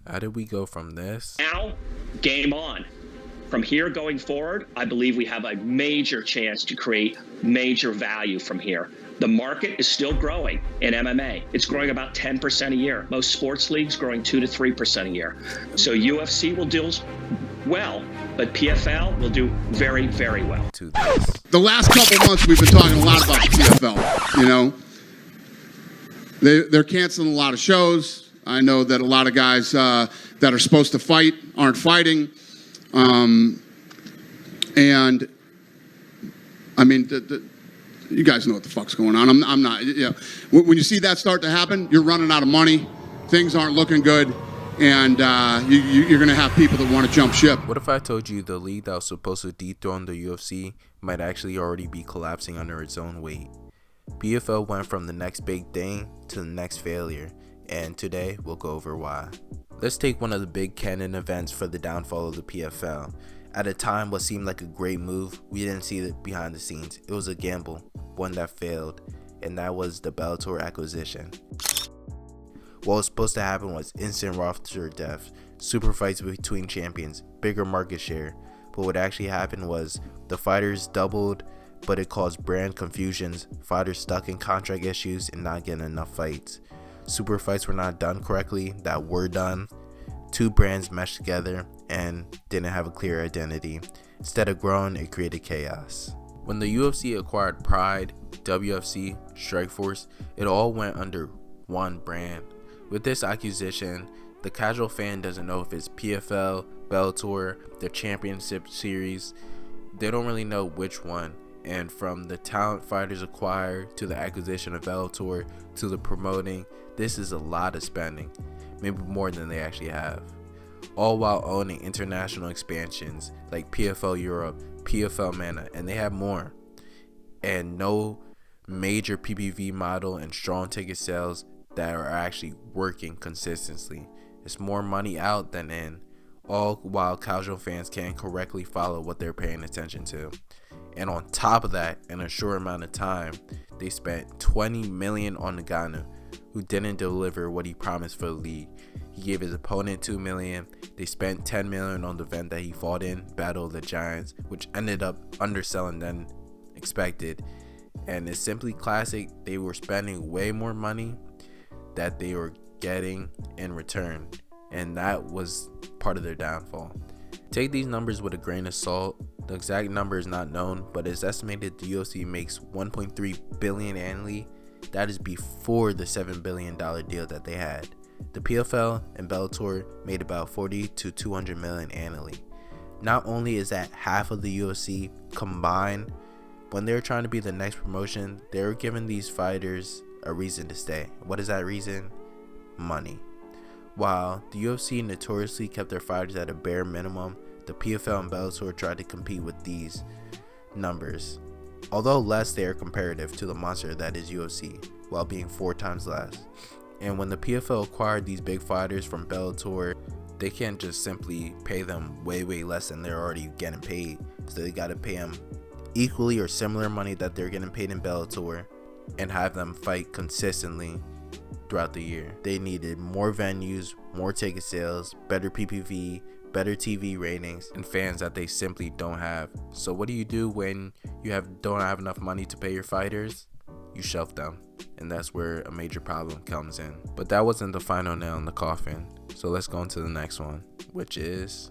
How did we go from this? Now, game on. From here going forward, I believe we have a major chance to create major value from here. The market is still growing in MMA. It's growing about 10% a year. Most sports leagues growing 2 to 3% a year. So UFC will do well, but PFL will do very, very well. The last couple months, we've been talking a lot about the PFL. You know, they're canceling a lot of shows. I know that a lot of guys that are supposed to fight aren't fighting. And I mean, you guys know what the fuck's going on. I'm not, you know, when you see that start to happen, you're running out of money. Things aren't looking good. And you're going to have people that want to jump ship. What if I told you the league that was supposed to dethrone the UFC might actually already be collapsing under its own weight? PFL went from the next big thing to the next failure, and today we'll go over why. Let's take one of the big canon events for the downfall of the PFL. At a time what seemed like a great move, we didn't see it behind the scenes. It was a gamble, one that failed, and that was the Bellator acquisition. What was supposed to happen was instant roster depth, super fights between champions, bigger market share, but what actually happened was the fighters doubled, but it caused brand confusions, fighters stuck in contract issues and not getting enough fights. Super fights were not done correctly that were done. Two brands meshed together and didn't have a clear identity. Instead of growing, it created chaos. When the UFC acquired Pride, WFC, Strikeforce, it all went under one brand. With this acquisition, the casual fan doesn't know if it's PFL, Bellator, the Championship Series. They don't really know which one. And from the talent fighters acquired to the acquisition of Bellator to the promoting, this is a lot of spending, maybe more than they actually have. All while owning international expansions like PFL Europe, PFL Mana, and they have more. And no major PPV model and strong ticket sales that are actually working consistently. It's more money out than in, all while casual fans can't correctly follow what they're paying attention to. And on top of that, in a short amount of time, they spent $20 million on Ngannou, who didn't deliver what he promised for the league. He gave his opponent $2 million. They spent $10 million on the event that he fought in, Battle of the Giants, which ended up underselling than expected. And it's simply classic. They were spending way more money that they were getting in return, and that was part of their downfall. Take these numbers with a grain of salt. The exact number is not known, but it's estimated the UFC makes $1.3 billion annually. That is before the $7 billion deal that they had. The PFL and Bellator made about $40 to $200 million annually. Not only is that half of the UFC combined, when they were trying to be the next promotion, they were giving these fighters a reason to stay. What is that reason? Money. While the UFC notoriously kept their fighters at a bare minimum, the PFL and Bellator tried to compete with these numbers. Although less, they are comparative to the monster that is UFC, while being 4 times less. And when the PFL acquired these big fighters from Bellator, they can't just simply pay them way less than they're already getting paid. So they got to pay them equally or similar money that they're getting paid in Bellator, and have them fight consistently throughout the year. They needed more venues, more ticket sales, better PPV, better TV ratings, and fans that they simply don't have. So what do you do when you don't have enough money to pay your fighters? You shelf them, and that's where a major problem comes in. But that wasn't the final nail in the coffin, so let's go on to the next one, which is...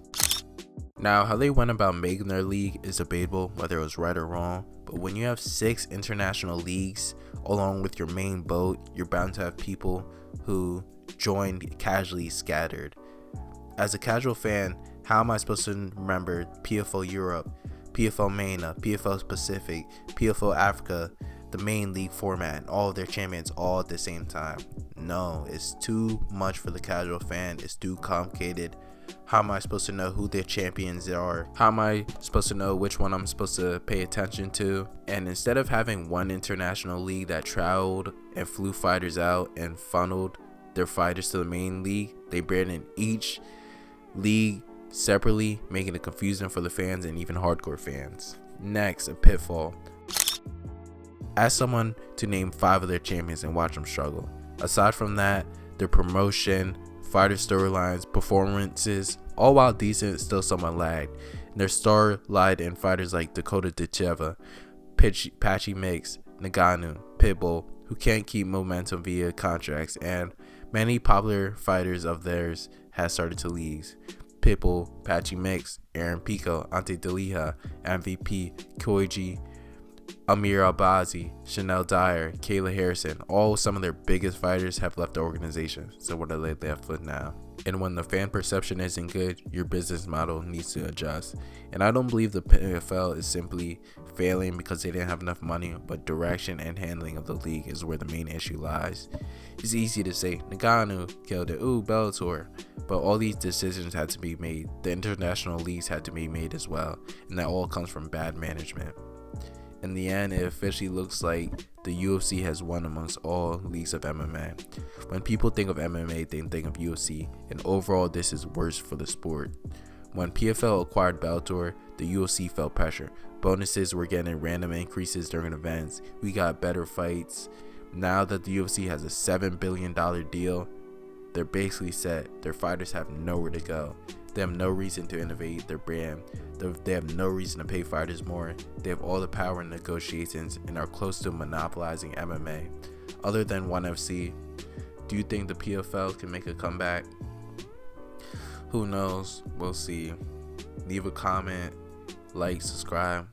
Now, how they went about making their league is debatable whether it was right or wrong, but when you have 6 international leagues along with your main boat, you're bound to have people who joined casually scattered. As a casual fan, how am I supposed to remember PFL Europe, PFL Mana, PFL Pacific, PFL Africa, the main league format, and all of their champions all at the same time? No, it's too much for the casual fan. It's too complicated. How am I supposed to know who their champions are? How am I supposed to know which one I'm supposed to pay attention to? And instead of having one international league that traveled and flew fighters out and funneled their fighters to the main league, they branded each league separately, making it confusing for the fans and even hardcore fans. Next, a pitfall. Ask someone to name 5 of their champions and watch them struggle. Aside from that, their promotion, fighter storylines, performances, all while decent, still somewhat lagged. And their star lied in fighters like Dakota Dicheva, Patchy Mix, Nagano, Pitbull, who can't keep momentum via contracts, and many popular fighters of theirs has started to leave. Pitbull, Patchy Mix, Aaron Pico, Ante Delija, MVP, Koiji, Amir Albazi, Chanel Dyer, Kayla Harrison, all some of their biggest fighters have left the organization. So what are they left with now? And when the fan perception isn't good, your business model needs to adjust. And I don't believe the PFL is simply failing because they didn't have enough money, but direction and handling of the league is where the main issue lies. It's easy to say, Nagano killed it, ooh, Bellator, but all these decisions had to be made. The international leagues had to be made as well, and that all comes from bad management. In the end, it officially looks like the UFC has won amongst all leagues of MMA. When people think of MMA, they think of UFC, and overall this is worse for the sport. When PFL acquired Bellator, the UFC felt pressure. Bonuses were getting random increases during events. We got better fights. Now that the UFC has a $7 billion deal, they're basically set. Their fighters have nowhere to go. They have no reason to innovate their brand. They have no reason to pay fighters more. They have all the power in negotiations and are close to monopolizing MMA. Other than ONE FC, do you think the PFL can make a comeback? Who knows? We'll see. Leave a comment, like, subscribe.